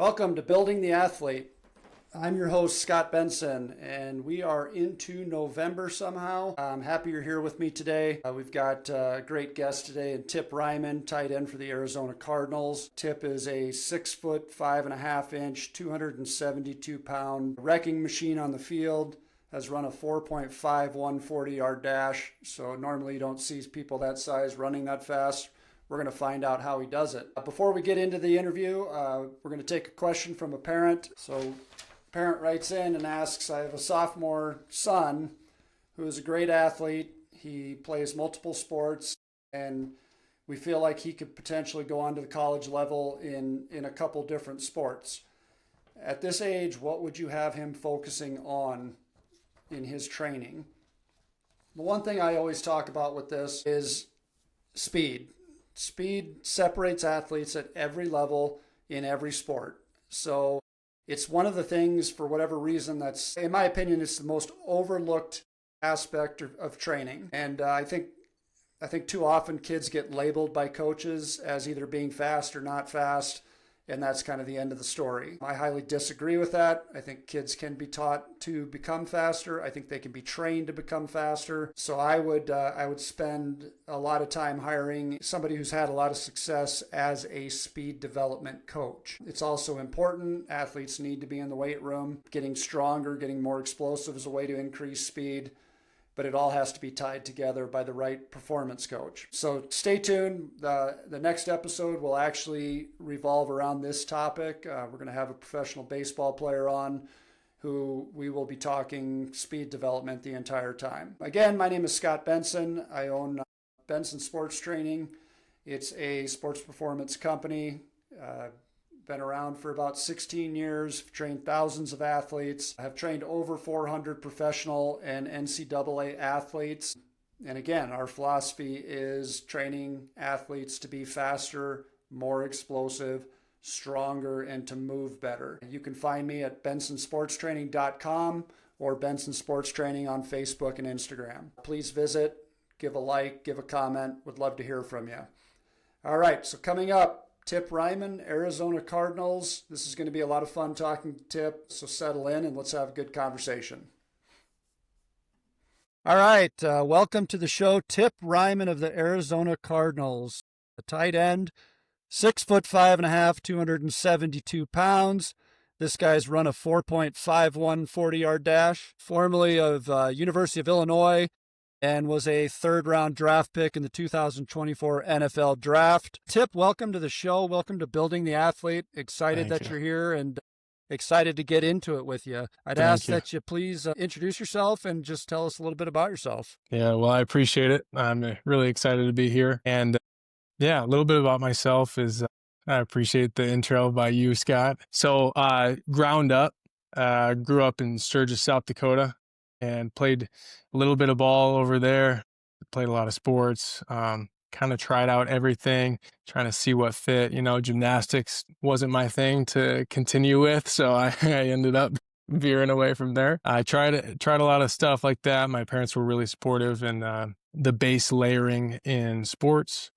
Welcome to Building the Athlete. I'm your host, Scott Benson, and we are into November somehow. I'm happy you're here with me today. We've got a great guest today in Tip Ryman, tight end for the Arizona Cardinals. Tip is a 6 foot, 5.5 inch, 272 pound wrecking machine on the field. Has run a 4.51 40-yard dash, so normally you don't see people that size running that fast. We're going to find out how he does it. Before we get into the interview, we're going to take a question from a parent. So a parent writes in and asks, I have a sophomore son who is a great athlete. He plays multiple sports, and we feel like he could potentially go on to the college level in a couple different sports. At this age, what would you have him focusing on in his training? The one thing I always talk about with this is speed. Speed separates athletes at every level in every sport. So it's one of the things, for whatever reason, that's, in my opinion, it's the most overlooked aspect of training. And I think too often kids get labeled by coaches as either being fast or not fast, and that's kind of the end of the story. I highly disagree with that. I think kids can be taught to become faster. I think they can be trained to become faster. So I would spend a lot of time hiring somebody who's had a lot of success as a speed development coach. It's also important. Athletes need to be in the weight room. Getting stronger, getting more explosive is a way to increase speed, but it all has to be tied together by the right performance coach. So stay tuned. The next episode will actually revolve around this topic. We're going to have a professional baseball player on who we will be talking speed development the entire time. Again, my name is Scott Benson. I own Benson Sports Training. It's a sports performance company. Been around for about 16 years, trained thousands of athletes. I have trained over 400 professional and NCAA athletes. And again, our philosophy is training athletes to be faster, more explosive, stronger, and to move better. You can find me at bensonsportstraining.com or Benson Sports Training on Facebook and Instagram. Please visit, give a like, give a comment. Would love to hear from you. All right, so coming up, Tip Ryman, Arizona Cardinals. This is going to be a lot of fun talking to Tip, so settle in and let's have a good conversation. All right, welcome to the show, Tip Ryman of the Arizona Cardinals, a tight end, 6 foot 5.5, 272 pounds. This guy's run a 4.51 40-yard dash, formerly of University of Illinois, and was a third-round draft pick in the 2024 NFL Draft. Tip, welcome to the show. Welcome to Building the Athlete. Excited that you're here and excited to get into it with you. I'd ask that you please introduce yourself and just tell us a little bit about yourself. Yeah, well, I appreciate it. I'm really excited to be here. And yeah, a little bit about myself is I appreciate the intro by you, Scott. So ground up, grew up in Sturgis, South Dakota, and played a little bit of ball over there, played a lot of sports, kind of tried out everything, trying to see what fit. Gymnastics wasn't my thing to continue with, so I ended up veering away from there. I tried a lot of stuff like that. My parents were really supportive in the base layering in sports.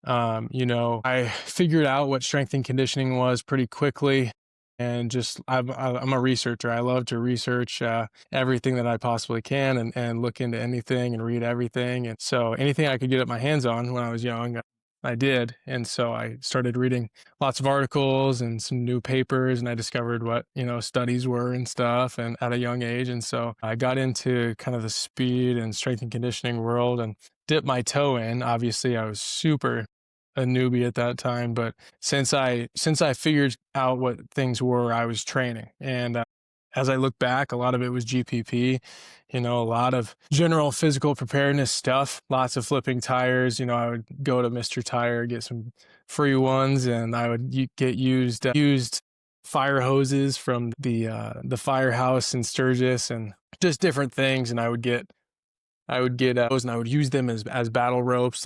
I figured out what strength and conditioning was pretty quickly. And I'm a researcher. I love to research everything that I possibly can and look into anything and read everything. And so anything I could get my hands on when I was young, I did. And so I started reading lots of articles and some new papers, and I discovered what, studies were and stuff, and at a young age. And so I got into kind of the speed and strength and conditioning world and dipped my toe in. Obviously, I was super a newbie at that time, but since I figured out what things were, I was training. And as I look back, a lot of it was GPP, a lot of general physical preparedness stuff, lots of flipping tires. I would go to Mr. Tire, get some free ones, and I would get used fire hoses from the firehouse in Sturgis and just different things. And I would get those and I would use them as battle ropes.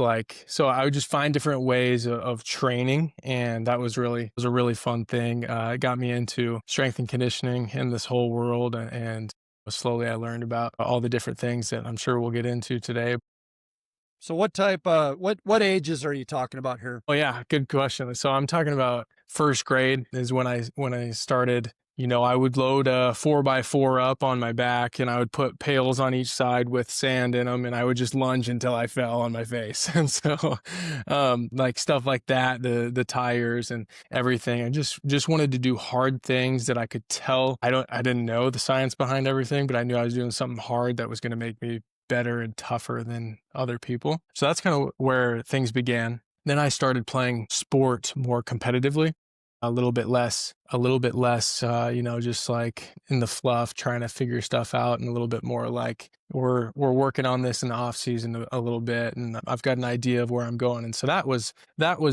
So I would just find different ways of training. And that was a really fun thing. It got me into strength and conditioning in this whole world. And slowly I learned about all the different things that I'm sure we'll get into today. So what type what ages are you talking about here? Oh yeah, good question. So I'm talking about first grade is when I started. You know, I would load a 4x4 up on my back and I would put pails on each side with sand in them and I would just lunge until I fell on my face. And so like stuff like that, the tires and everything. I just wanted to do hard things that I could tell. I didn't know the science behind everything, but I knew I was doing something hard that was going to make me better and tougher than other people. So that's kind of where things began. Then I started playing sport more competitively, a little bit less, you know, just like in the fluff, trying to figure stuff out, and a little bit more like we're working on this in the off season a little bit, and I've got an idea of where I'm going. And so that was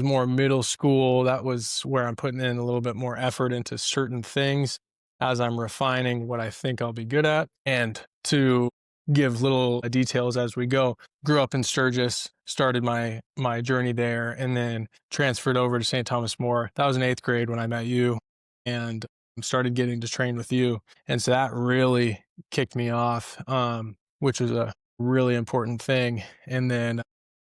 more middle school. That was where I'm putting in a little bit more effort into certain things as I'm refining what I think I'll be good at. And to give little details as we go, grew up in Sturgis, started my journey there, and then transferred over to St. Thomas More. That was in 8th grade when I met you and started getting to train with you. And so that really kicked me off, which was a really important thing. And then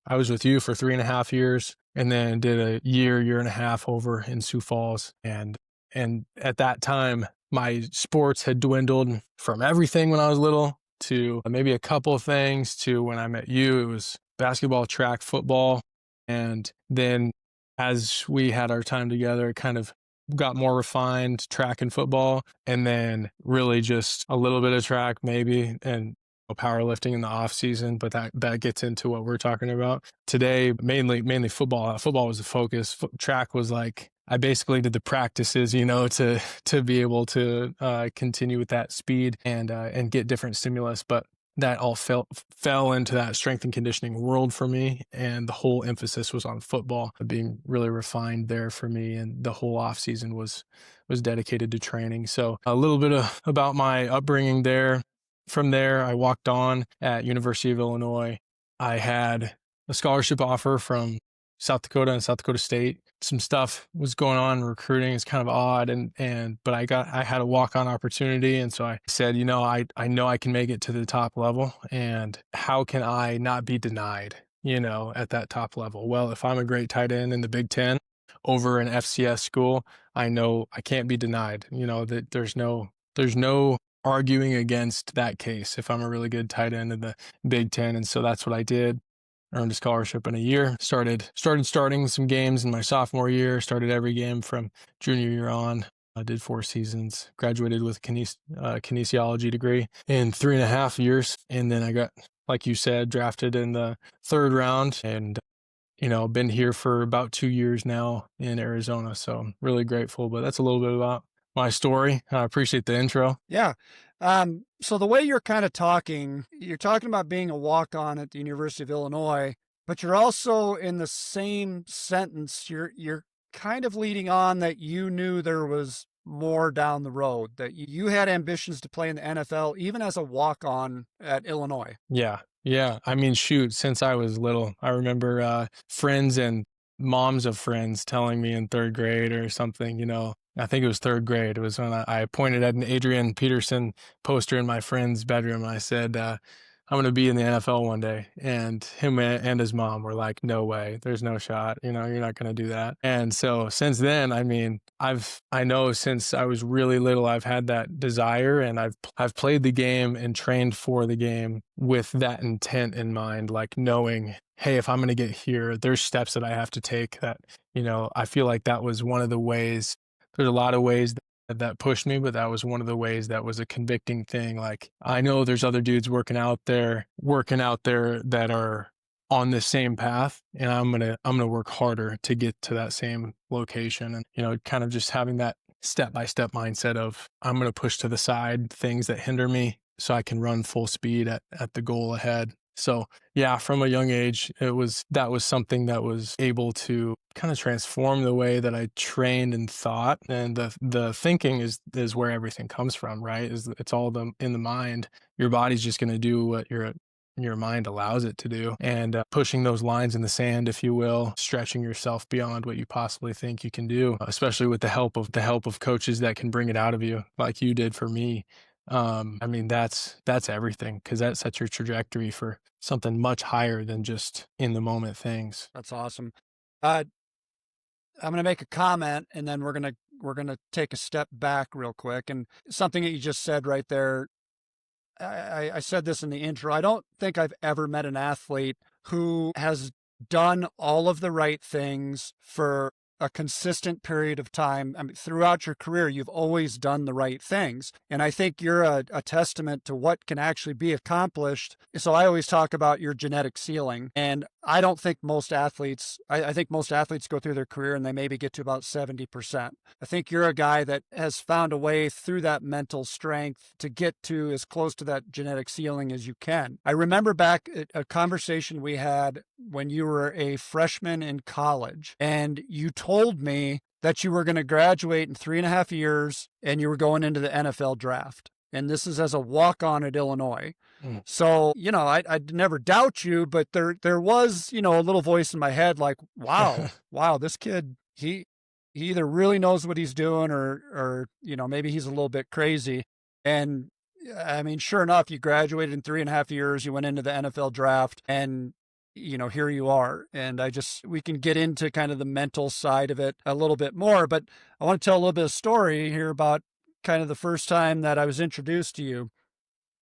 I was with you for 3.5 years and then did a year and a half over in Sioux Falls. And at that time, my sports had dwindled from everything when I was little to maybe a couple of things to when I met you. It was basketball, track, football. And then as we had our time together, it kind of got more refined, track and football, and then really just a little bit of track maybe, and powerlifting in the off season. But that gets into what we're talking about today. Mainly football. Football was the focus. Track was like, I basically did the practices, you know, to be able to continue with that speed and get different stimulus. But that all fell into that strength and conditioning world for me, and the whole emphasis was on football being really refined there for me, and the whole off season was dedicated to training. So a little bit about my upbringing there. From there, I walked on at University of Illinois. I had a scholarship offer from South Dakota and South Dakota State. Some stuff was going on in recruiting. It's kind of odd, but I had a walk-on opportunity, and so I said, you know I can make it to the top level, and how can I not be denied, you know, at that top level? Well, if I'm a great tight end in the Big Ten over an FCS school, I know I can't be denied. You know, that there's no arguing against that case if I'm a really good tight end in the Big Ten. And so that's what I did. Earned a scholarship in a year, started starting some games in my sophomore year, started every game from junior year on. I did 4 seasons, graduated with a kinesiology degree in 3.5 years. And then I got, like you said, drafted in the 3rd round, and you know, been here for about 2 years now in Arizona. So I'm really grateful. But that's a little bit about my story. I appreciate the intro. Yeah. So the way you're kind of talking, you're talking about being a walk-on at the University of Illinois, but you're also in the same sentence, you're kind of leading on that you knew there was more down the road, that you had ambitions to play in the NFL, even as a walk-on at Illinois. Yeah. Yeah. I mean, shoot, since I was little, I remember friends and moms of friends telling me in 3rd grade or something, you know, I think it was 3rd grade. It was when I pointed at an Adrian Peterson poster in my friend's bedroom. And I said, I'm going to be in the NFL one day. And him and his mom were like, no way, there's no shot. You know, you're not going to do that. And so since then, I mean, I know since I was really little, I've had that desire, and I've played the game and trained for the game with that intent in mind, like knowing, hey, if I'm going to get here, there's steps that I have to take that, you know, I feel like that was one of the ways. There's a lot of ways that pushed me, but that was one of the ways that was a convicting thing. Like, I know there's other dudes working out there that are on the same path, and I'm gonna work harder to get to that same location. And, you know, kind of just having that step-by-step mindset of, I'm gonna push to the side things that hinder me so I can run full speed at the goal ahead. So yeah, from a young age, that was something that was able to kind of transform the way that I trained and thought. And the thinking is where everything comes from, right? It's all in the mind. Your body's just going to do what your mind allows it to do, and pushing those lines in the sand, if you will, stretching yourself beyond what you possibly think you can do, especially with the help of coaches that can bring it out of you, like you did for me. I mean, that's everything, because that sets your trajectory for something much higher than just in the moment things. That's awesome. Uh, I'm going to make a comment, and then we're gonna take a step back real quick. And something that you just said right there, I said this in the intro. I don't think I've ever met an athlete who has done all of the right things for a consistent period of time. I mean, throughout your career, you've always done the right things. And I think you're a testament to what can actually be accomplished. So I always talk about your genetic ceiling. And I don't think most athletes, I think most athletes go through their career and they maybe get to about 70%. I think you're a guy that has found a way through that mental strength to get to as close to that genetic ceiling as you can. I remember back at a conversation we had when you were a freshman in college, and you told me that you were going to graduate in 3.5 years and you were going into the NFL draft. And this is as a walk-on at Illinois. So, I'd never doubt you, but there was, a little voice in my head like, wow, this kid, he either really knows what he's doing or maybe he's a little bit crazy. And I mean, sure enough, you graduated in 3.5 years, you went into the NFL draft, and here you are. And we can get into kind of the mental side of it a little bit more, but I want to tell a little bit of story here about kind of the first time that I was introduced to you.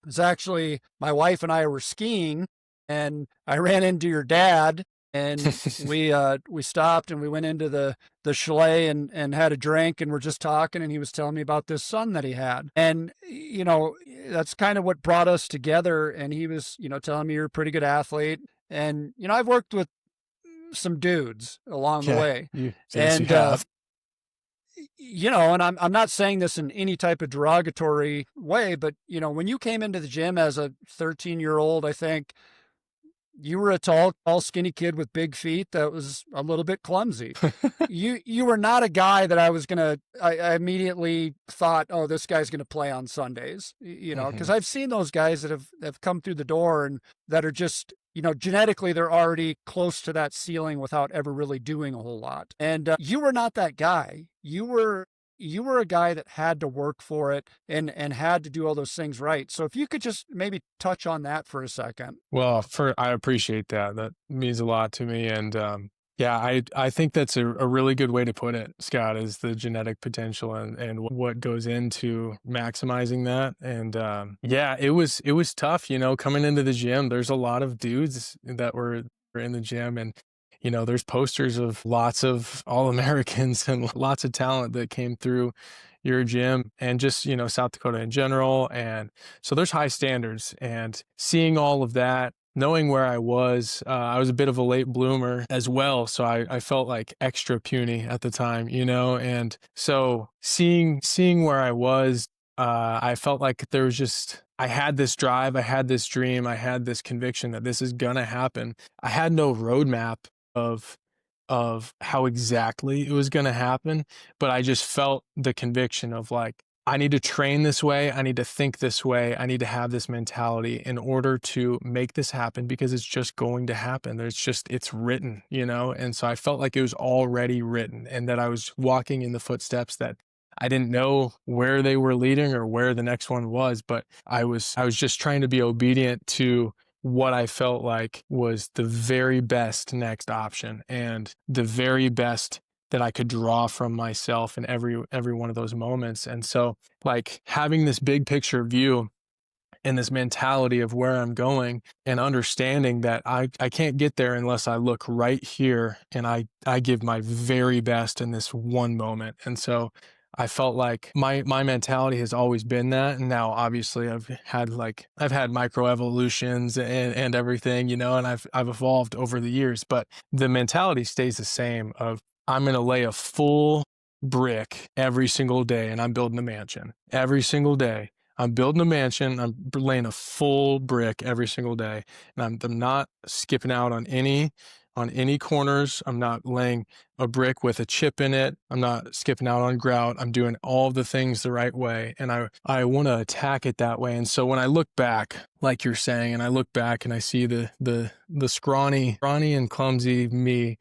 It was actually my wife and I were skiing, and I ran into your dad, and we stopped and we went into the chalet and had a drink, and we're just talking, and he was telling me about this son that he had. And that's kind of what brought us together. And he was telling me you're a pretty good athlete. And I've worked with some dudes along the way. Yes, you have. And I'm not saying this in any type of derogatory way, but when you came into the gym as a 13-year-old, I think you were a tall, skinny kid with big feet that was a little bit clumsy. You were not a guy that I immediately thought, oh, this guy's going to play on Sundays, because I've seen those guys that have come through the door and that are just, genetically, they're already close to that ceiling without ever really doing a whole lot. And you were not that guy. You were a guy that had to work for it and had to do all those things right. So if you could just maybe touch on that for a second. Well, I appreciate that. That means a lot to me. And yeah, I think that's a really good way to put it, Scott, is the genetic potential and what goes into maximizing that. And yeah, it was tough, coming into the gym. There's a lot of dudes that were in the gym, and there's posters of lots of All-Americans and lots of talent that came through your gym, and just, South Dakota in general. And so there's high standards, and seeing all of that, knowing where I was a bit of a late bloomer as well. So I felt like extra puny at the time, and so seeing where I was, I felt like there was just, I had this drive, I had this dream, I had this conviction that this is gonna happen. I had no roadmap of how exactly it was going to happen, but I just felt the conviction of like, I need to train this way, I need to think this way, I need to have this mentality in order to make this happen, because it's just going to happen. It's written, and so I felt like it was already written, and that I was walking in the footsteps that I didn't know where they were leading or where the next one was, but I was just trying to be obedient to what I felt like was the very best next option, and the very best that I could draw from myself in every one of those moments. And so, like, having this big picture view and this mentality of where I'm going, and understanding that I can't get there unless I look right here and I give my very best in this one moment. And so I felt like my mentality has always been that. And now obviously I've had micro evolutions and everything, and I've evolved over the years, but the mentality stays the same of, I'm going to lay a full brick every single day, and I'm building a mansion every single day. I'm building a mansion. I'm laying a full brick every single day, and I'm not skipping out on any corners. I'm not laying a brick with a chip in it. I'm not skipping out on grout. I'm doing all of the things the right way, and I want to attack it that way. And so when I look back, like you're saying, and I look back and I see the scrawny and clumsy me,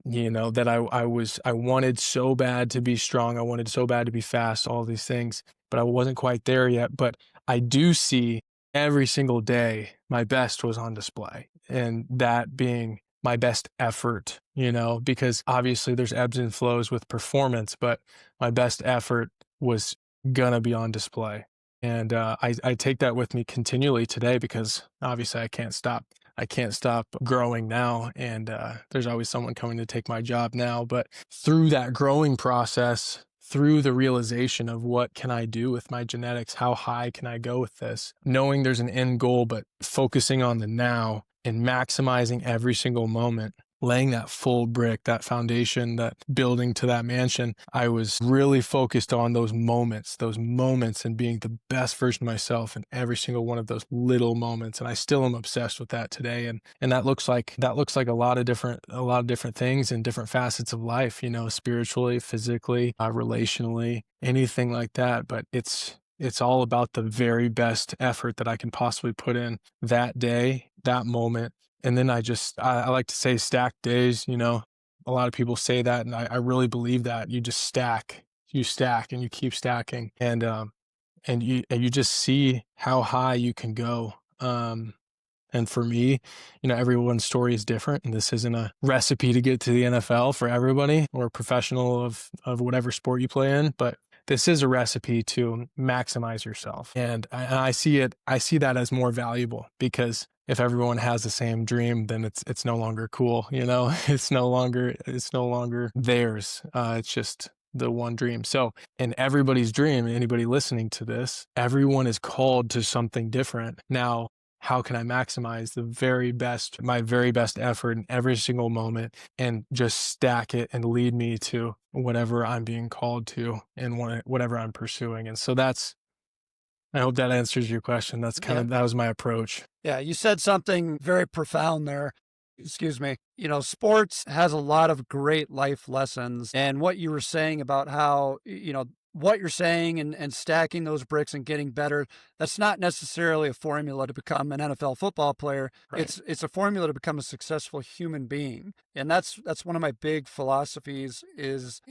that I wanted so bad to be strong. I wanted so bad to be fast, all these things. but I wasn't quite there yet. But I do see every single day my best was on display, and that being my best effort, because obviously there's ebbs and flows with performance, but my best effort was gonna be on display. And I take that with me continually today, because obviously I can't stop. I can't stop growing now, and there's always someone coming to take my job now. But through that growing process, through the realization of what can I do with my genetics, how high can I go with this, knowing there's an end goal, but focusing on the now and maximizing every single moment, laying that full brick, that foundation, that building to that mansion, I was really focused on those moments and being the best version of myself in every single one of those little moments. And I still am obsessed with that today. And that looks like a lot of different things in different facets of life, spiritually, physically, relationally, anything like that. But it's all about the very best effort that I can possibly put in that day, that moment. And then I like to say stack days, a lot of people say that, and I really believe that. You just you stack and you keep stacking, and you just see how high you can go. And for me, everyone's story is different, and this isn't a recipe to get to the NFL for everybody or a professional of whatever sport you play in, but this is a recipe to maximize yourself. And I see that as more valuable, because if everyone has the same dream, then it's no longer cool, it's no longer theirs. It's just the one dream. So in everybody's dream, anybody listening to this, everyone is called to something different. Now, how can I maximize my very best effort in every single moment, and just stack it and lead me to whatever I'm being called to and whatever I'm pursuing? And so I hope that answers your question. That was my approach. Yeah, you said something very profound there. Excuse me. Sports has a lot of great life lessons. And what you were saying about how, what you're saying and stacking those bricks and getting better, that's not necessarily a formula to become an NFL football player. Right. It's a formula to become a successful human being. And that's one of my big philosophies is,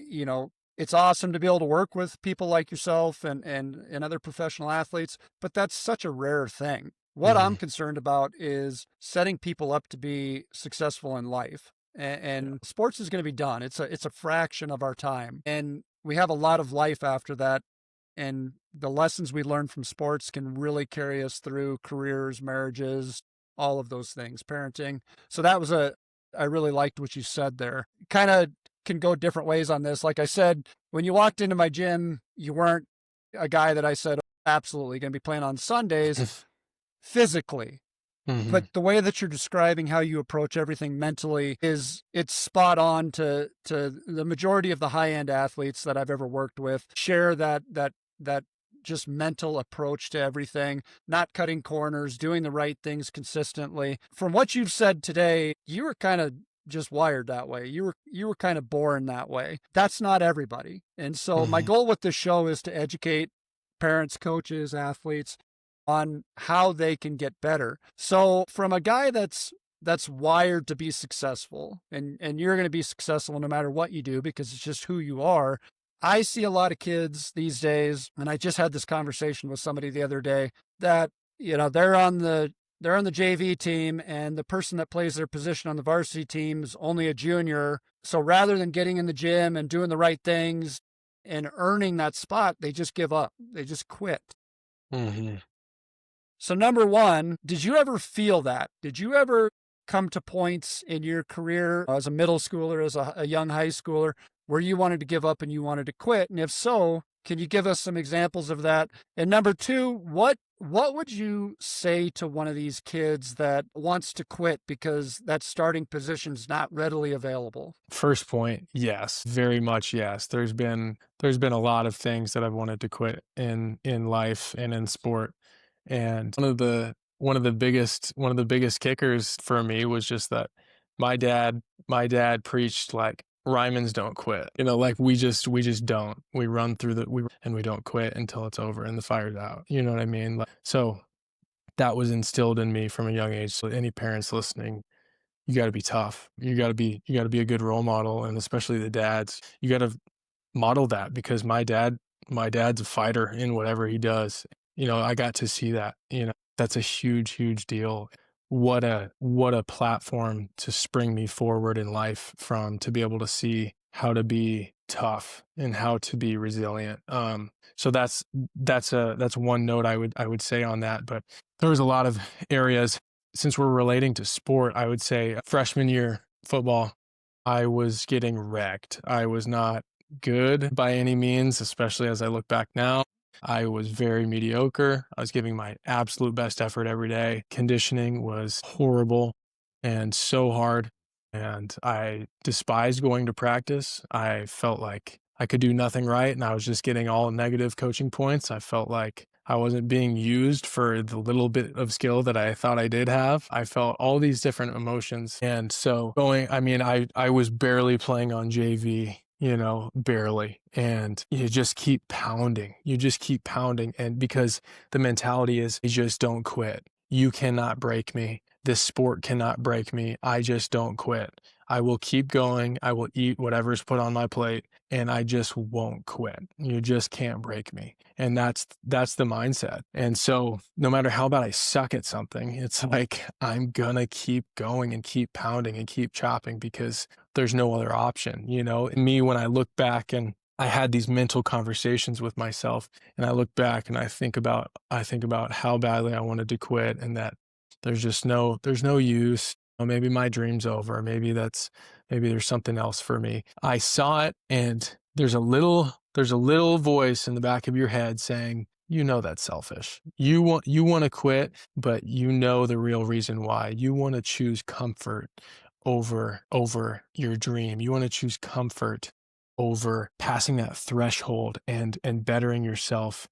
it's awesome to be able to work with people like yourself and other professional athletes, but that's such a rare thing. What I'm concerned about is setting people up to be successful in life. And sports is going to be done. It's a fraction of our time. And we have a lot of life after that. And the lessons we learn from sports can really carry us through careers, marriages, all of those things, parenting. So I really liked what you said there. Kind of can go different ways on this. Like I said, when you walked into my gym, you weren't a guy that I said, absolutely going to be playing on Sundays physically. But the way that you're describing how you approach everything mentally it's spot on to the majority of the high-end athletes that I've ever worked with share that just mental approach to everything, not cutting corners, doing the right things consistently. From what you've said today, you were kind of just wired that way. You were kind of born that way. That's not everybody. And so my goal with this show is to educate parents, coaches, athletes on how they can get better. So from a guy that's wired to be successful, and you're going to be successful no matter what you do because it's just who you are. I see a lot of kids these days, and I just had this conversation with somebody the other day that, they're on the JV team, and the person that plays their position on the varsity team is only a junior. So rather than getting in the gym and doing the right things and earning that spot, they just give up. They just quit. So number one, did you ever feel that? Did you ever come to points in your career as a middle schooler, as a young high schooler, where you wanted to give up and you wanted to quit? And if so, can you give us some examples of that? And number two, what would you say to one of these kids that wants to quit because that starting position's not readily available? First point, yes, very much yes. There's been a lot of things that I've wanted to quit in life and in sport. And one of the biggest kickers for me was just that my dad preached like Rymans don't quit. Like we just don't. We run through and we don't quit until it's over and the fire's out. You know what I mean? So that was instilled in me from a young age. So any parents listening, you got to be tough. You got to be a good role model, and especially the dads. You got to model that, because my dad my dad's a fighter in whatever he does. I got to see that. That's a huge, huge deal. What a platform to spring me forward in life from, to be able to see how to be tough and how to be resilient. So that's one note I would say on that. But there was a lot of areas, since we're relating to sport, I would say freshman year football, I was getting wrecked. I was not good by any means, especially as I look back now. I was very mediocre. I was giving my absolute best effort every day. Conditioning was horrible and so hard. And I despised going to practice. I felt like I could do nothing right, and I was just getting all negative coaching points. I felt like I wasn't being used for the little bit of skill that I thought I did have. I felt all these different emotions. And so I was barely playing on JV, barely. And you just keep pounding. And because the mentality is, you just don't quit. You cannot break me. This sport cannot break me. I just don't quit. I will keep going. I will eat whatever's put on my plate, and I just won't quit. You just can't break me. And that's the mindset. And so no matter how bad I suck at something, it's like, I'm gonna keep going and keep pounding and keep chopping, because there's no other option. Me, when I look back and I had these mental conversations with myself, and I look back and I think about how badly I wanted to quit, and that there's no use. Maybe my dream's over. Maybe there's something else for me. I saw it, and there's a little voice in the back of your head saying, that's selfish. You want to quit, but the real reason why. You want to choose comfort over your dream. You want to choose comfort over passing that threshold and bettering yourself.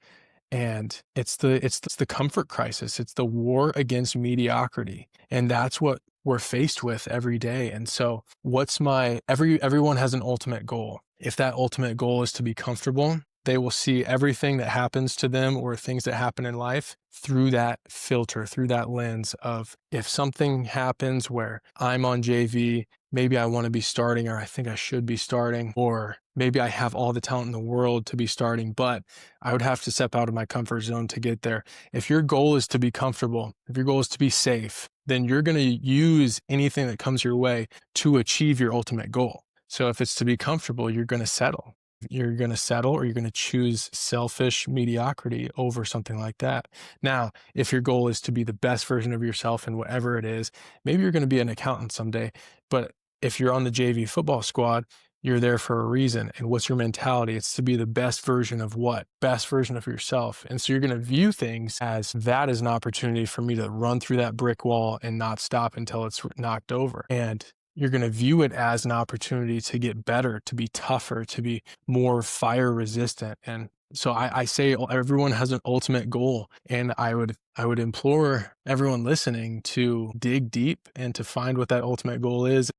And it's the comfort crisis. It's the war against mediocrity. And that's what we're faced with every day. And so everyone has an ultimate goal. If that ultimate goal is to be comfortable, they will see everything that happens to them or things that happen in life through that filter, through that lens of, if something happens where I'm on JV, maybe I want to be starting, or I think I should be starting, or maybe I have all the talent in the world to be starting, but I would have to step out of my comfort zone to get there. If your goal is to be comfortable, if your goal is to be safe, then you're going to use anything that comes your way to achieve your ultimate goal. So if it's to be comfortable, you're going to settle. You're going to settle, or you're going to choose selfish mediocrity over something like that. Now, if your goal is to be the best version of yourself in whatever it is, maybe you're going to be an accountant someday, but if you're on the JV football squad, you're there for a reason. And what's your mentality? It's to be the best version of what? Best version of yourself. And so you're going to view things as, that is an opportunity for me to run through that brick wall and not stop until it's knocked over. And you're going to view it as an opportunity to get better, to be tougher, to be more fire resistant. And so I say everyone has an ultimate goal, and I would implore everyone listening to dig deep and to find what that ultimate goal is.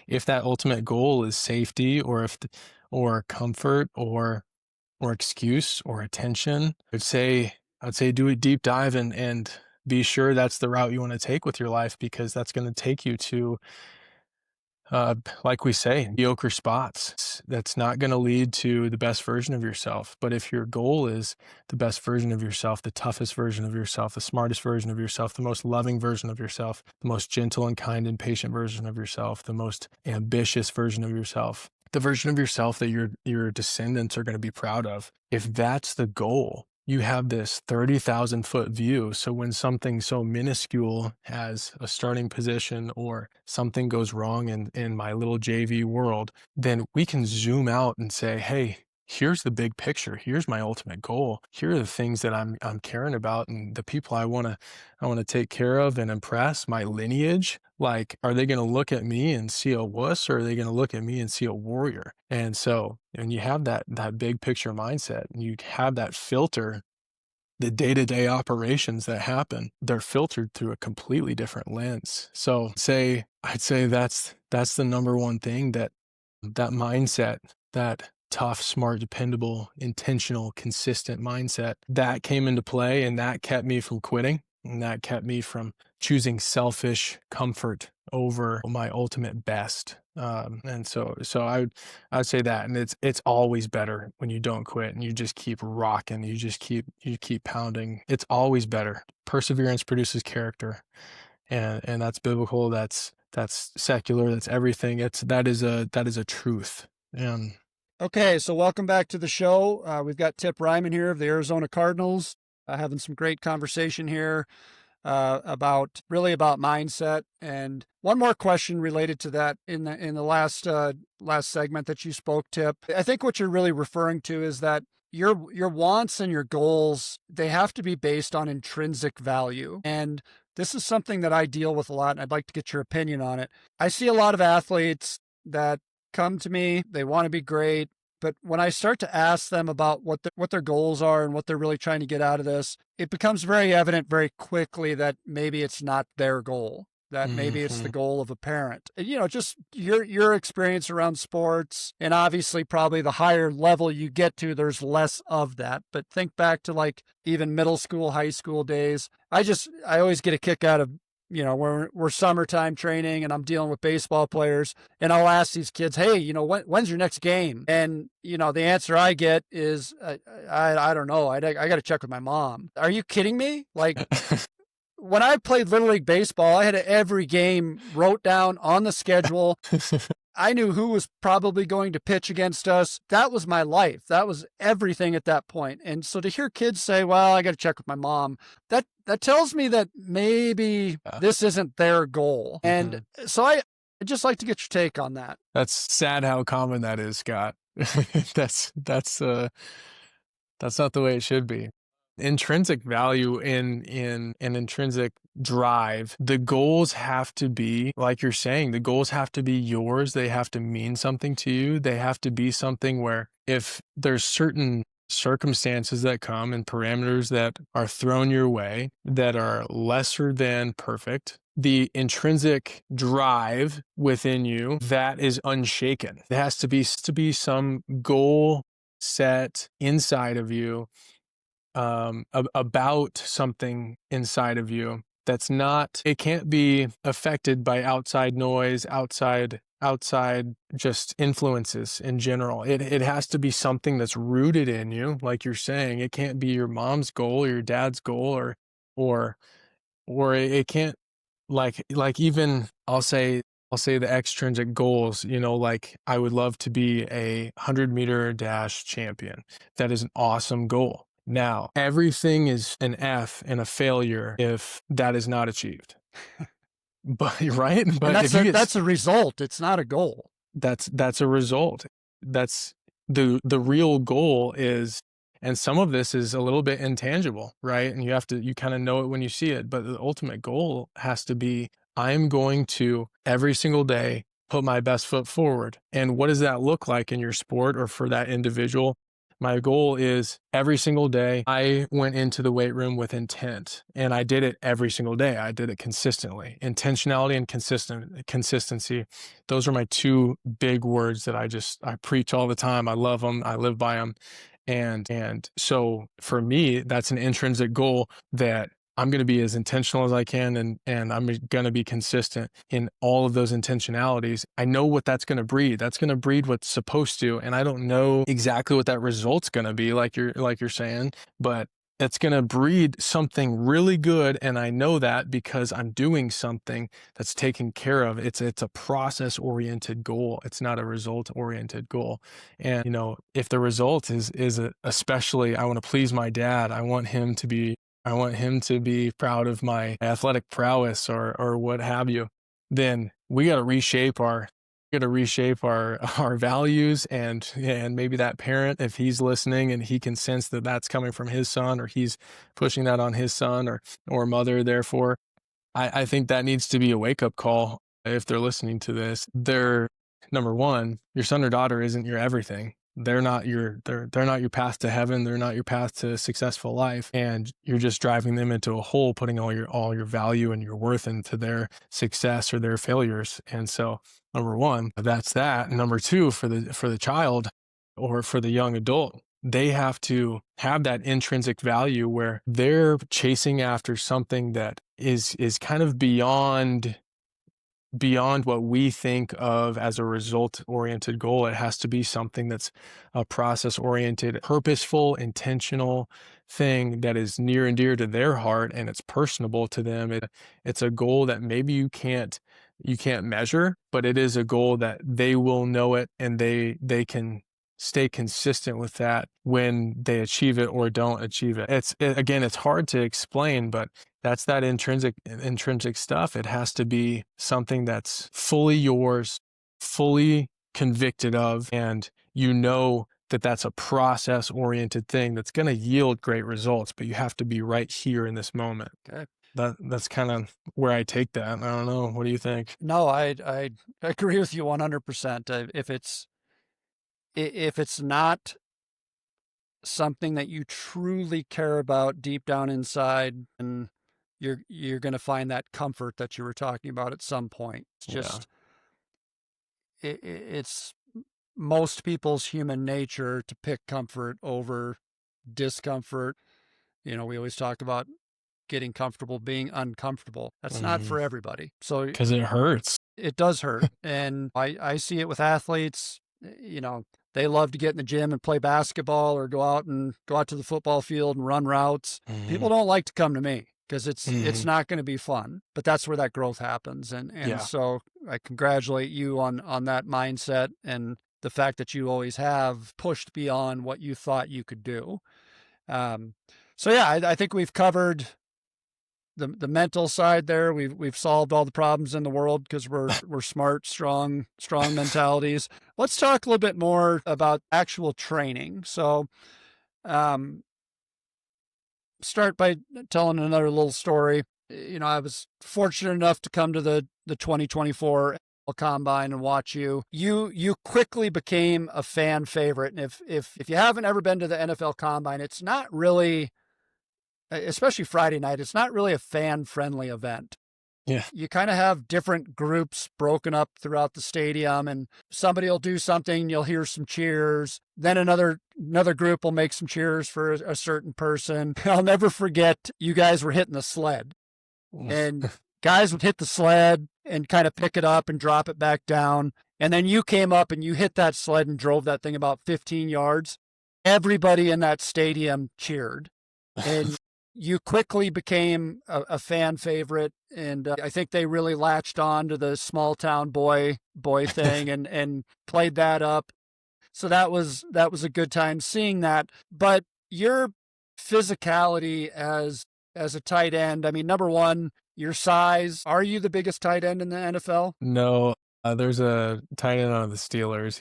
If that ultimate goal is safety, or comfort, or excuse, or attention, I'd say do a deep dive and be sure that's the route you want to take with your life, because that's going to take you to, like we say, mediocre spots. That's not going to lead to the best version of yourself. But if your goal is the best version of yourself, the toughest version of yourself, the smartest version of yourself, the most loving version of yourself, the most gentle and kind and patient version of yourself, the most ambitious version of yourself, the version of yourself that your descendants are going to be proud of, if that's the goal, you have this 30,000 foot view. So when something so minuscule as a starting position, or something goes wrong in my little JV world, then we can zoom out and say, hey, here's the big picture. Here's my ultimate goal. Here are the things that I'm caring about, and the people I want to take care of and impress, my lineage. Like, are they going to look at me and see a wuss, or are they going to look at me and see a warrior? And so, and you have that big picture mindset, and you have that filter, the day-to-day operations that happen, they're filtered through a completely different lens. So I'd say that's the number one thing, that mindset, that tough, smart, dependable, intentional, consistent mindset, that came into play, and that kept me from quitting. And that kept me from choosing selfish comfort over my ultimate best. And so I'd say that, and it's always better when you don't quit and you just keep rocking, you keep pounding. It's always better. Perseverance produces character, and that's biblical. That's secular. That's everything. That is a truth. And Okay, so welcome back to the show. We've got Tip Ryman here of the Arizona Cardinals, having some great conversation here about mindset. And one more question related to that in the last segment that you spoke, Tip. I think what you're really referring to is that your wants and your goals, they have to be based on intrinsic value. And this is something that I deal with a lot, and I'd like to get your opinion on it. I see a lot of athletes that come to me, they want to be great, but when I start to ask them about what their goals are and what they're really trying to get out of this, it becomes very evident very quickly that maybe it's not their goal, that maybe it's the goal of a parent. And, just your experience around sports, and obviously probably the higher level you get to, there's less of that. But think back to like even middle school, high school days. I always get a kick out of, we're summertime training and I'm dealing with baseball players, and I'll ask these kids, hey, when's your next game? And, the answer I get is, I don't know. I got to check with my mom. Are you kidding me? Like, when I played Little League Baseball, I had every game wrote down on the schedule. I knew who was probably going to pitch against us. That was my life. That was everything at that point. And so to hear kids say, well, I got to check with my mom, that tells me that maybe this isn't their goal. And so I'd just like to get your take on that. That's sad how common that is, Scott. That's not the way it should be. Intrinsic value in an intrinsic drive, the goals have to be, like you're saying, the goals have to be yours. They have to mean something to you. They have to be something where if there's certain circumstances that come and parameters that are thrown your way that are lesser than perfect, the intrinsic drive within you, that is unshaken. There has to be some goal set inside of you, about something inside of you that's not, it can't be affected by outside noise, outside just influences in general. It has to be something that's rooted in you, like you're saying. It can't be your mom's goal or your dad's goal, or it can't, like even I'll say the extrinsic goals, like I would love to be a 100-meter dash champion. That is an awesome goal. Now, everything is an F and a failure if that is not achieved. But right? But that's a result. It's not a goal. That's a result. That's the real goal is, and some of this is a little bit intangible, right? And you kind of know it when you see it, but the ultimate goal has to be, I'm going to every single day put my best foot forward. And what does that look like in your sport or for that individual? My goal is every single day I went into the weight room with intent, and I did it every single day. I did it consistently. Intentionality and consistency. Those are my two big words that I preach all the time. I love them. I live by them. And so for me, that's an intrinsic goal that I'm going to be as intentional as I can, and I'm going to be consistent in all of those intentionalities. I know what that's going to breed. That's going to breed what's supposed to, and I don't know exactly what that result's going to be, like you're saying, but it's going to breed something really good, and I know that because I'm doing something that's taken care of. It's a process-oriented goal. It's not a result-oriented goal. And if the result is especially, I want to please my dad. I want him to be proud of my athletic prowess or what have you, then we got to reshape our values, and maybe that parent, if he's listening and he can sense that that's coming from his son, or he's pushing that on his son or mother, therefore, I think that needs to be a wake-up call. If they're listening to this, they're, number one, your son or daughter isn't your everything. They're not your path to heaven. They're not your path to a successful life. And you're just driving them into a hole, putting all your value and your worth into their success or their failures. And so, number one, that's that. Number two, for the child or for the young adult, they have to have that intrinsic value where they're chasing after something that is kind of beyond what we think of as a result-oriented goal. It has to be something that's a process-oriented, purposeful, intentional thing that is near and dear to their heart, and it's personable to them. It's a goal that maybe you can't measure, but it is a goal that they will know it, and they can stay consistent with that when they achieve it or don't achieve it. Again, it's hard to explain, but that's that intrinsic stuff. It has to be something that's fully yours, fully convicted of, and you know that that's a process-oriented thing that's going to yield great results, but you have to be right here in this moment. Okay. That's kind of where I take that. I don't know. What do you think? No, I agree with you 100%. If it's not something that you truly care about deep down inside, and you're going to find that comfort that you were talking about at some point. It's just it's most people's human nature to pick comfort over discomfort. We always talk about getting comfortable being uncomfortable. That's not for everybody. So because it hurts. It does hurt. And I see it with athletes. They love to get in the gym and play basketball or go out to the football field and run routes. People don't like to come to me because it's not going to be fun, but that's where that growth happens. And so I congratulate you on that mindset and the fact that you always have pushed beyond what you thought you could do. I think we've covered the mental side there. We've solved all the problems in the world because we're smart, strong mentalities. Let's talk a little bit more about actual training. So, start by telling another little story. I was fortunate enough to come to the 2024 Combine and watch you. You quickly became a fan favorite. And if you haven't ever been to the NFL Combine, it's not really, especially Friday night, it's not really a fan-friendly event. Yeah. You kind of have different groups broken up throughout the stadium, and somebody will do something, you'll hear some cheers. Then another group will make some cheers for a certain person. I'll never forget, you guys were hitting the sled. And guys would hit the sled and kind of pick it up and drop it back down. And then you came up and you hit that sled and drove that thing about 15 yards. Everybody in that stadium cheered. And you quickly became a fan favorite, and I think they really latched on to the small town boy thing and played that up. So that was a good time seeing that. But your physicality as a tight end, I mean, number one, your size. Are you the biggest tight end in the NFL? No, there's a tight end on the Steelers.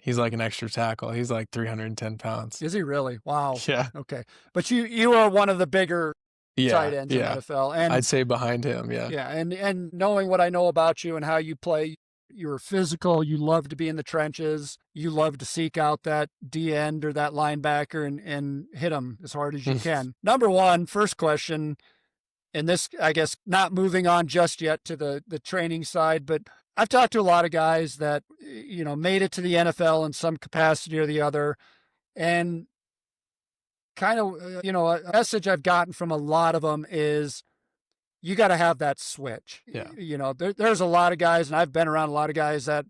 He's like an extra tackle. He's like 310 pounds. Is he really? Wow. Yeah. Okay. But you are one of the bigger tight ends in the NFL. And I'd say behind him, yeah. Yeah, and knowing what I know about you and how you play, you're physical, you love to be in the trenches, you love to seek out that D end or that linebacker and hit them as hard as you can. Number one, first question, and this, I guess, not moving on just yet to the training side, but I've talked to a lot of guys that, made it to the NFL in some capacity or the other. And kind of, a message I've gotten from a lot of them is you got to have that switch. Yeah. There's a lot of guys, and I've been around a lot of guys that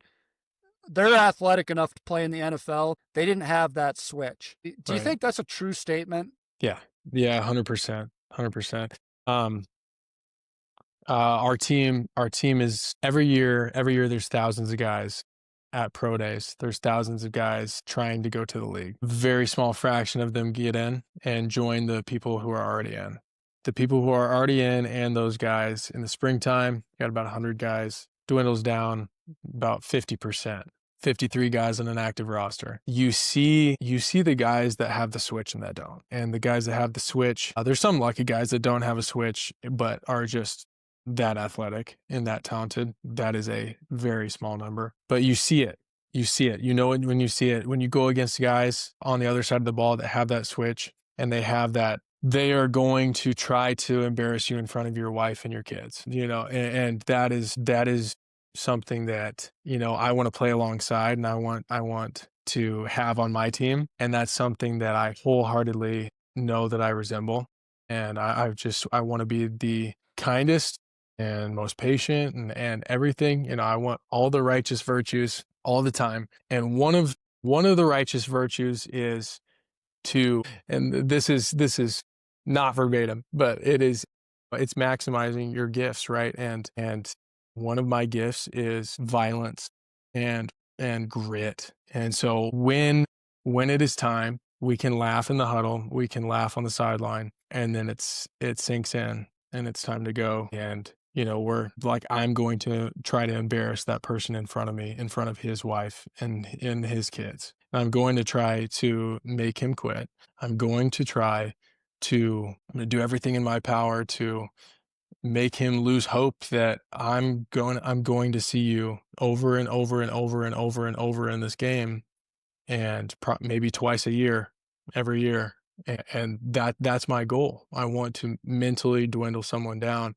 they're athletic enough to play in the NFL. They didn't have that switch. Do you think that's a true statement? Yeah. Yeah. 100%. 100%. Our team is every year there's thousands of guys at pro days. There's thousands of guys trying to go to the league. Very small fraction of them get in and join the people who are already in. The people who are already in and those guys in the springtime, got about 100 guys, dwindles down about 50%. 53 guys on an active roster. You see the guys that have the switch and that don't. And the guys that have the switch, there's some lucky guys that don't have a switch, but are just that athletic and that talented. That is a very small number. But you see it. You know it when you see it. When you go against guys on the other side of the ball that have that switch and they have that, they are going to try to embarrass you in front of your wife and your kids, and that is something that, I want to play alongside, and I want to have on my team. And that's something that I wholeheartedly know that I resemble. And I want to be the kindest and most patient and everything. You know, I want all the righteous virtues all the time. And one of the righteous virtues is to, and this is not verbatim, but it's maximizing your gifts, right? And one of my gifts is violence and grit. And so when it is time, we can laugh in the huddle, we can laugh on the sideline, and then it sinks in and it's time to go. And you know, we're like, I'm going to try to embarrass that person in front of me, in front of his wife and his kids. I'm going to try to make him quit. I'm going to try I'm going to do everything in my power to make him lose hope that I'm going to see you over and over and over and over and over in this game, and maybe twice a year, every year. And that's my goal. I want to mentally dwindle someone down.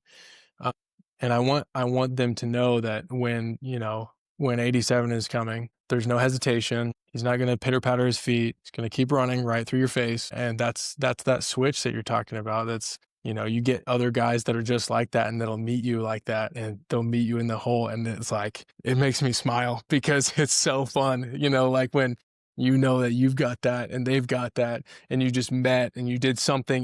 Uh, and I want them to know that when, you know, when 87 is coming, there's no hesitation. He's not going to pitter patter his feet. He's going to keep running right through your face. And that's that switch that you're talking about. That's, you know, you get other guys that are just like that and that'll meet you like that, and they'll meet you in the hole. And it's like, it makes me smile because it's so fun, you know, like when you know that you've got that and they've got that, and you just met and you did something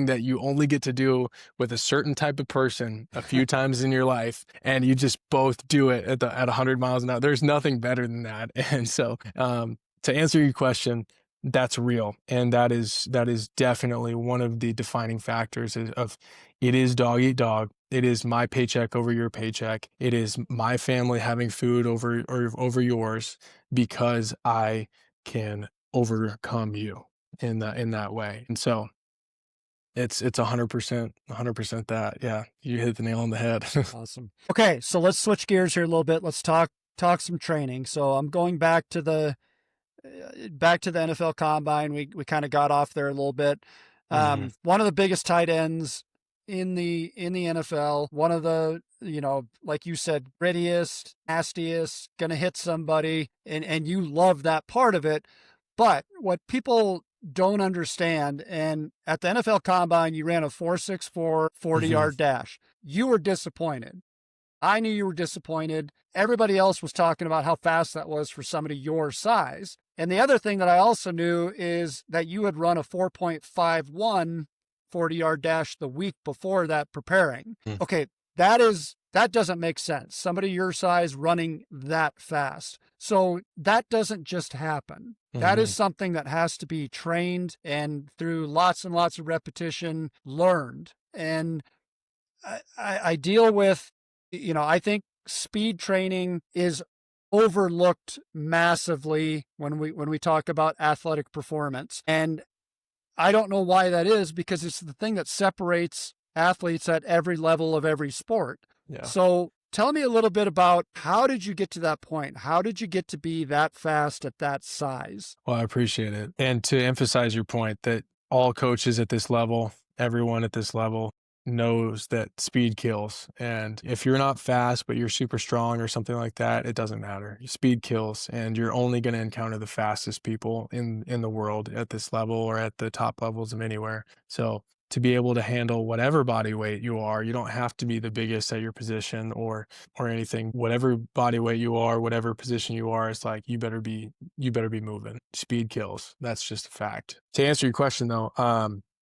that you only get to do with a certain type of person a few times in your life, and you just both do it at 100 miles an hour. There's nothing better than that. And so, to answer your question, that's real. And that is definitely one of the defining factors of it is dog eat dog. It is my paycheck over your paycheck. It is my family having food over yours, because I can overcome you in that way. And so it's 100% that. Yeah, you hit the nail on the head. Awesome. Okay, so let's switch gears here a little bit. Let's talk some training. So I'm going back to the NFL Combine. We kind of got off there a little bit. One of the biggest tight ends in the NFL, one of the, you know, like you said, grittiest, nastiest, gonna hit somebody, and you love that part of it. But what people don't understand, and at the NFL Combine, you ran a 4.64 40-yard dash. You were disappointed. I knew you were disappointed. Everybody else was talking about how fast that was for somebody your size. And the other thing that I also knew is that you had run a 4.51 40-yard dash the week before that preparing. Okay, that doesn't make sense. Somebody your size running that fast. So that doesn't just happen. That is something that has to be trained and through lots and lots of repetition learned. And I deal with, you know, I think speed training is overlooked massively when we talk about athletic performance. And I don't know why that is, because it's the thing that separates athletes at every level of every sport. Yeah. So tell me a little bit about, how did you get to that point? How did you get to be that fast at that size? Well, I appreciate it. And to emphasize your point that all coaches at this level, everyone at this level, knows that speed kills. And if you're not fast, but you're super strong or something like that, it doesn't matter. Speed kills, and you're only going to encounter the fastest people in the world at this level or at the top levels of anywhere. So to be able to handle whatever body weight you are, you don't have to be the biggest at your position or anything. Whatever body weight you are, whatever position you are, it's like, you better be moving. Speed kills. That's just a fact. To answer your question though,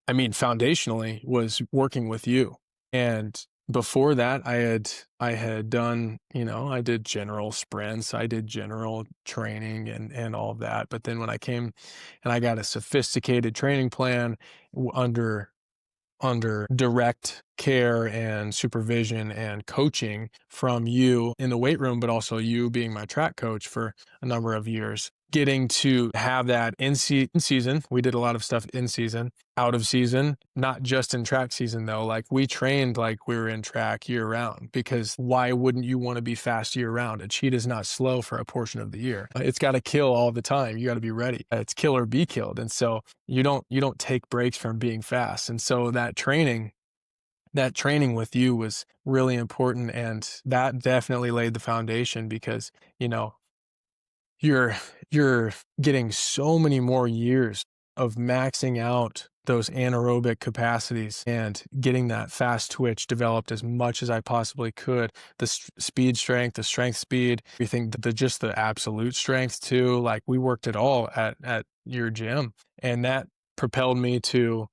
I mean, foundationally was working with you. And before that, I had done, you know, I did general sprints, I did general training and all of that. But then when I came and I got a sophisticated training plan under direct care and supervision and coaching from you in the weight room, but also you being my track coach for a number of years, getting to have that in season. We did a lot of stuff in season, out of season, not just in track season though. Like, we trained like we were in track year round, because why wouldn't you want to be fast year round? A cheetah is not slow for a portion of the year. It's got to kill all the time. You got to be ready. It's kill or be killed. And so you don't take breaks from being fast. And so that training with you was really important. And that definitely laid the foundation, because, you know, you're you're getting so many more years of maxing out those anaerobic capacities and getting that fast twitch developed as much as I possibly could. The speed strength, the strength speed, everything, just the absolute strength too. Like, we worked it all at your gym, and that propelled me to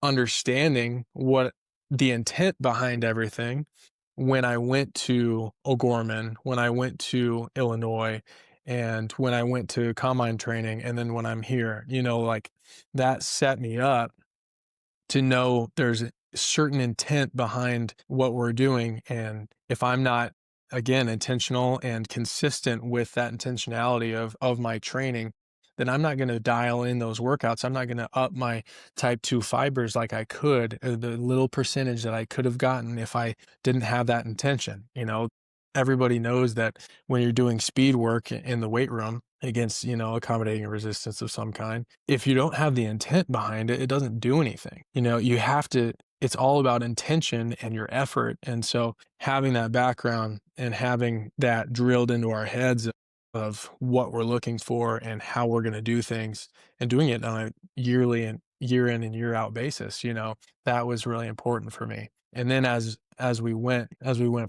understanding what the intent behind everything when I went to O'Gorman, when I went to Illinois, and when I went to combine training, and then when I'm here, like, that set me up to know there's a certain intent behind what we're doing. And if I'm not, again, intentional and consistent with that intentionality of my training, then I'm not going to dial in those workouts. I'm not going to up my type 2 fibers like I could, the little percentage that I could have gotten if I didn't have that intention. Everybody knows that when you're doing speed work in the weight room against, accommodating a resistance of some kind, if you don't have the intent behind it, it doesn't do anything. You have to, it's all about intention and your effort. And so having that background and having that drilled into our heads of what we're looking for and how we're going to do things, and doing it on a yearly and year in and year out basis, that was really important for me. And then as we went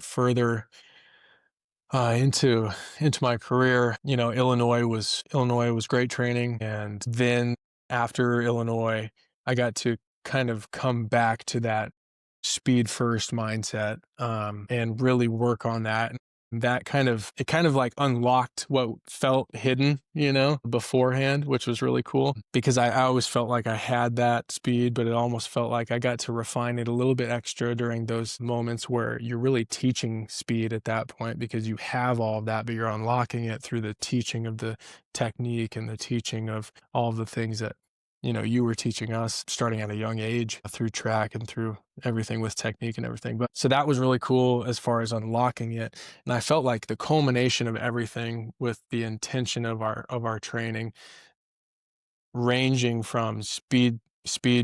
further into my career, Illinois was great training. And then after Illinois, I got to kind of come back to that speed first mindset, and really work on that. That kind of like unlocked what felt hidden, beforehand, which was really cool, because I always felt like I had that speed, but it almost felt like I got to refine it a little bit extra during those moments where you're really teaching speed at that point, because you have all of that, but you're unlocking it through the teaching of the technique and the teaching of all of the things that you were teaching us starting at a young age through track and through everything with technique and everything. But so that was really cool as far as unlocking it. And I felt like the culmination of everything with the intention of our training, ranging from speed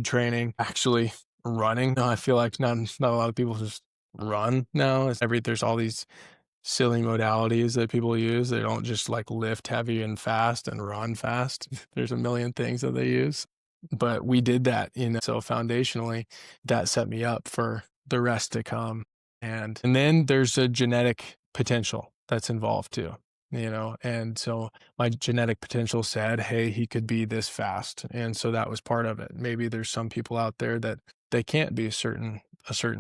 training, actually running. I feel like not a lot of people just run now. There's all these silly modalities that people use. They don't just like lift heavy and fast and run fast. There's a million things that they use, but we did that, so foundationally that set me up for the rest to come. And then there's a genetic potential that's involved too, and so my genetic potential said, hey, he could be this fast. And so that was part of it. Maybe there's some people out there that they can't be a certain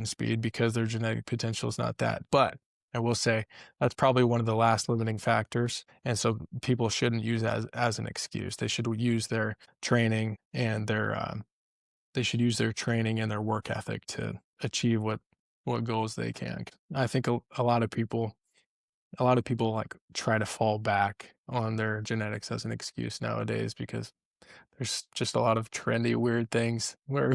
speed because their genetic potential is not that. But I will say that's probably one of the last limiting factors. And so people shouldn't use that as an excuse. They should use their training and their work ethic to achieve what goals they can. I think a lot of people like try to fall back on their genetics as an excuse nowadays, because there's just a lot of trendy, weird things where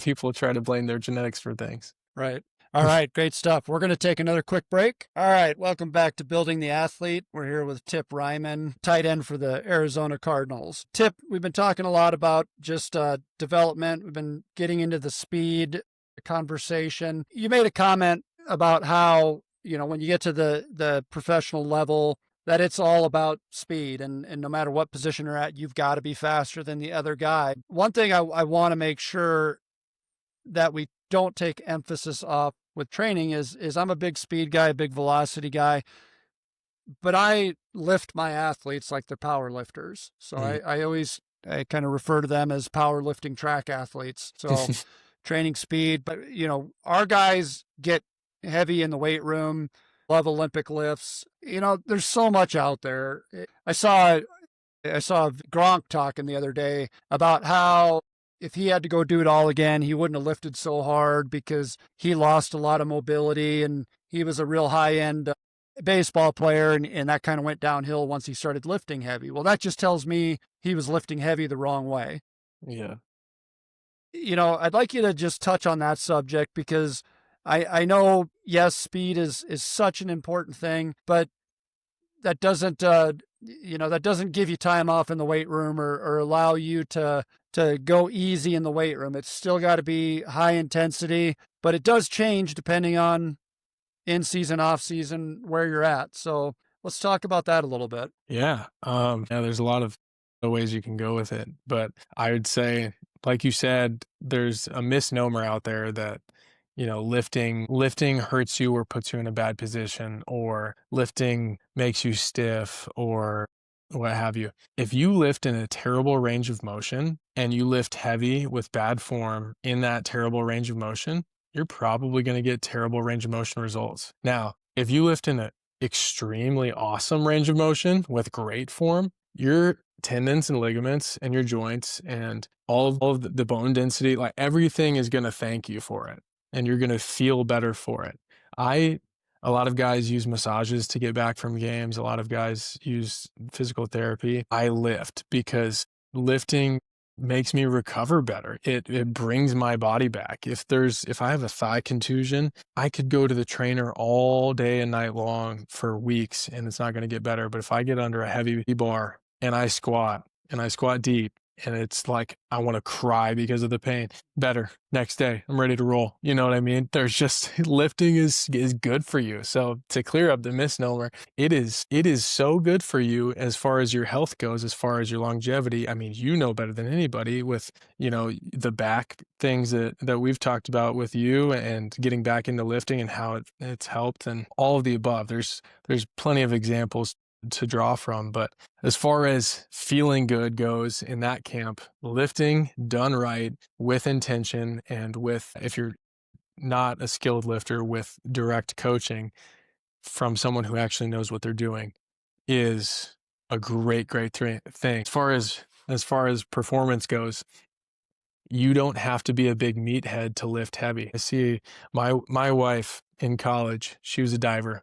people try to blame their genetics for things. Right. All right, great stuff. We're going to take another quick break. All right, welcome back to Building the Athlete. We're here with Tip Ryman, tight end for the Arizona Cardinals. Tip, we've been talking a lot about just development. We've been getting into the speed conversation. You made a comment about how, when you get to the professional level, that it's all about speed, and no matter what position you're at, you've got to be faster than the other guy. One thing I want to make sure that we don't take emphasis off with training is I'm a big speed guy, a big velocity guy, but I lift my athletes like they're power lifters. So I kind of refer to them as powerlifting track athletes. So training speed, but our guys get heavy in the weight room, love Olympic lifts. There's so much out there. I saw Gronk talking the other day about how if he had to go do it all again, he wouldn't have lifted so hard because he lost a lot of mobility, and he was a real high-end baseball player, and that kind of went downhill once he started lifting heavy. Well, that just tells me he was lifting heavy the wrong way. Yeah. I'd like you to just touch on that subject, because I know, yes, speed is such an important thing, but that doesn't give you time off in the weight room or allow you to go easy in the weight room. It's still got to be high intensity, but it does change depending on in season, off season, where you're at. So Let's talk about that a little bit. Yeah, there's a lot of ways you can go with it, but I would say, like you said, there's a misnomer out there that, lifting hurts you or puts you in a bad position, or lifting makes you stiff, or what have you. If you lift in a terrible range of motion and you lift heavy with bad form in that terrible range of motion, you're probably going to get terrible range of motion results. Now, if you lift in a extremely awesome range of motion with great form, your tendons and ligaments and your joints and all of the bone density, like everything is going to thank you for it, and you're going to feel better for it. A lot of guys use massages to get back from games. A lot of guys use physical therapy. I lift because lifting makes me recover better. It brings my body back. If I have a thigh contusion, I could go to the trainer all day and night long for weeks and it's not going to get better. But if I get under a heavy bar and I squat deep, and it's like I want to cry because of the pain, better. Next day, I'm ready to roll. You know what I mean? There's just lifting is good for you. So to clear up the misnomer, it is so good for you as far as your health goes, as far as your longevity. I mean, you know better than anybody with, the back things that we've talked about with you and getting back into lifting and how it's helped and all of the above. There's plenty of examples to draw from, but as far as feeling good goes in that camp, lifting done right with intention and with, if you're not a skilled lifter, with direct coaching from someone who actually knows what they're doing, is a great thing. As far as performance goes, you don't have to be a big meathead to lift heavy. I see my wife in college, she was a diver.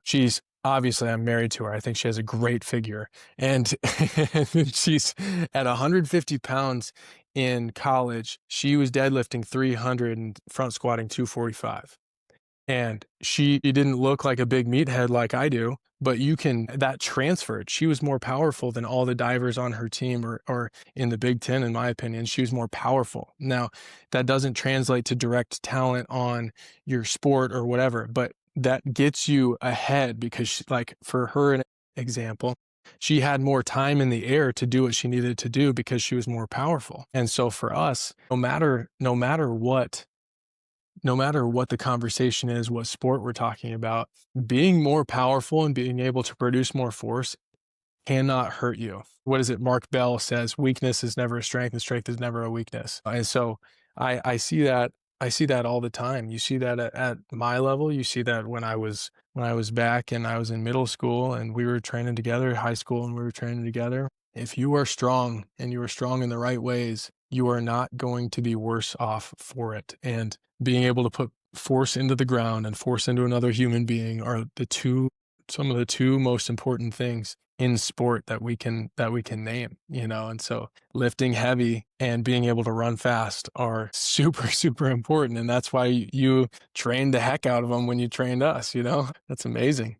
Obviously, I'm married to her. I think she has a great figure. And she's at 150 pounds in college. She was deadlifting 300 and front squatting 245. And she didn't look like a big meathead like I do, but that transferred. She was more powerful than all the divers on her team or in the Big Ten, in my opinion. She was more powerful. Now, that doesn't translate to direct talent on your sport or whatever, but that gets you ahead because, like, for her, an example, she had more time in the air to do what she needed to do because she was more powerful. And so for us, no matter what the conversation is, what sport we're talking about, being more powerful and being able to produce more force cannot hurt you. What is it? Mark Bell says, weakness is never a strength and strength is never a weakness. And so I see that. I see that all the time. You see that at my level. You see that when I was back and I was in middle school and we were training together, high school, and we were training together. If you are strong and you are strong in the right ways, you are not going to be worse off for it. And being able to put force into the ground and force into another human being are some of the two most important things in sport that we can name, and so lifting heavy and being able to run fast are super, super important. And that's why you trained the heck out of them when you trained us, that's amazing.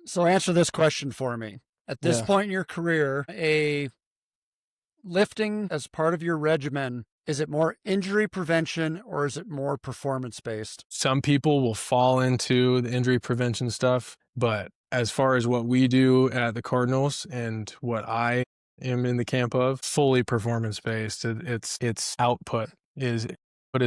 So answer this question for me. At this point in your career, a lifting as part of your regimen, is it more injury prevention or is it more performance based? Some people will fall into the injury prevention stuff, but as far as what we do at the Cardinals and what I am in the camp of, fully performance based. It's output is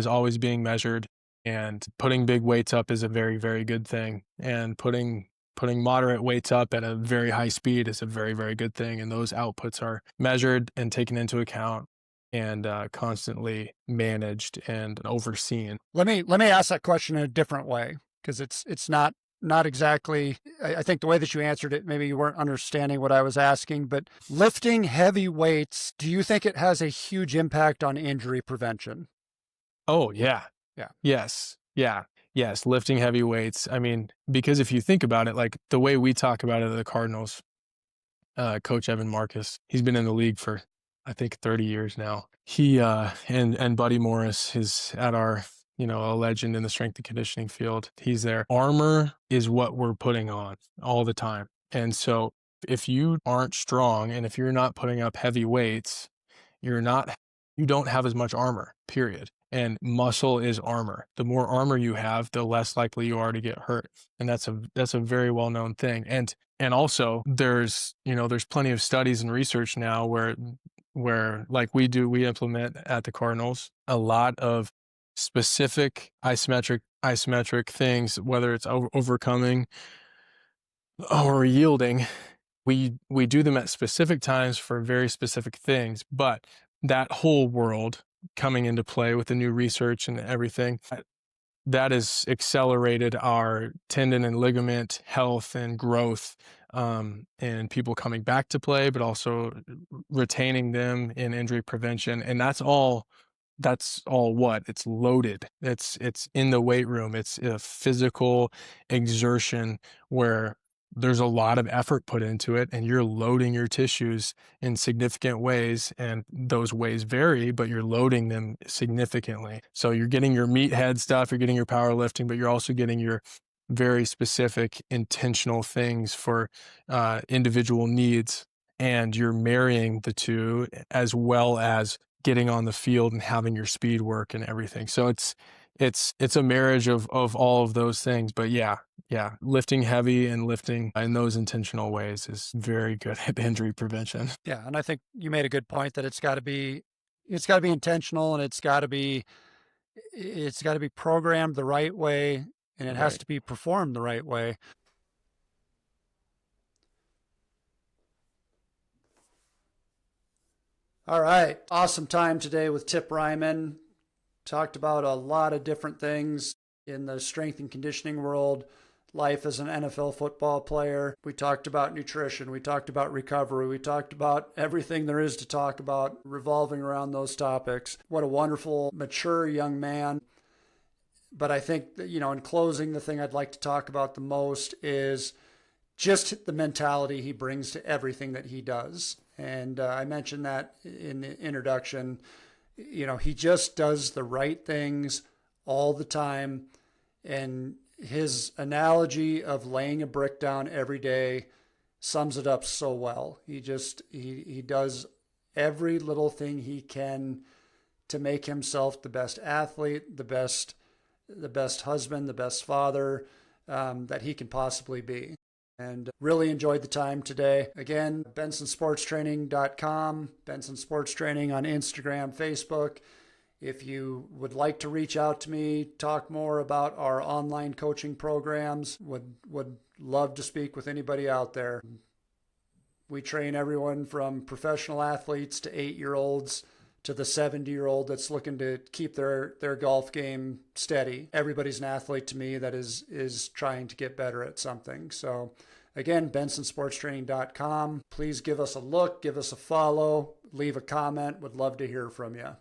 always being measured, and putting big weights up is a very, very good thing. And putting moderate weights up at a very high speed is a very, very good thing. And those outputs are measured and taken into account and constantly managed and overseen. Let me ask that question in a different way, because it's not exactly, I think the way that you answered it, maybe you weren't understanding what I was asking, but lifting heavy weights, do you think it has a huge impact on injury prevention? Oh, yeah. Yeah. Yes. Yeah. Yes. Lifting heavy weights. I mean, because if you think about it, like the way we talk about it at the Cardinals, Coach Evan Marcus, he's been in the league for, I think, 30 years now. He and Buddy Morris is at our, a legend in the strength and conditioning field. He's there. Armor is what we're putting on all the time. And so if you aren't strong and if you're not putting up heavy weights, you don't have as much armor, period. And muscle is armor. The more armor you have, the less likely you are to get hurt. And that's a very well-known thing. And And also there's plenty of studies and research now where like we implement at the Cardinals a lot of specific isometric things, whether it's overcoming or yielding. We do them at specific times for very specific things, but that whole world coming into play with the new research and everything, that has accelerated our tendon and ligament health and growth, and people coming back to play, but also retaining them in injury prevention. And that's all what it's loaded. It's in the weight room. It's a physical exertion where there's a lot of effort put into it, and you're loading your tissues in significant ways, and those ways vary, but you're loading them significantly. So you're getting your meathead stuff, you're getting your powerlifting, but you're also getting your very specific intentional things for individual needs, and you're marrying the two as well as getting on the field and having your speed work and everything. So it's a marriage of all of those things. But yeah, lifting heavy and lifting in those intentional ways is very good at injury prevention. Yeah, and I think you made a good point that it's got to be intentional, and it's got to be programmed the right way, and it has Right. to be performed the right way. All right, awesome time today with Tip Ryman. Talked about a lot of different things in the strength and conditioning world, life as an NFL football player. We talked about nutrition. We talked about recovery. We talked about everything there is to talk about revolving around those topics. What a wonderful, mature young man. But I think that, in closing, the thing I'd like to talk about the most is just the mentality he brings to everything that he does. And I mentioned that in the introduction. He just does the right things all the time. And his analogy of laying a brick down every day sums it up so well. He does every little thing he can to make himself the best athlete, the best husband, the best father that he can possibly be. And really enjoyed the time today. Again, bensonsportstraining.com, Benson Sports Training on Instagram, Facebook. If you would like to reach out to me, talk more about our online coaching programs, would love to speak with anybody out there. We train everyone from professional athletes to 8-year-olds to the 70-year-old that's looking to keep their golf game steady. Everybody's an athlete to me that is trying to get better at something. So again, bensonsportstraining.com. Please give us a look, give us a follow, leave a comment. Would love to hear from you.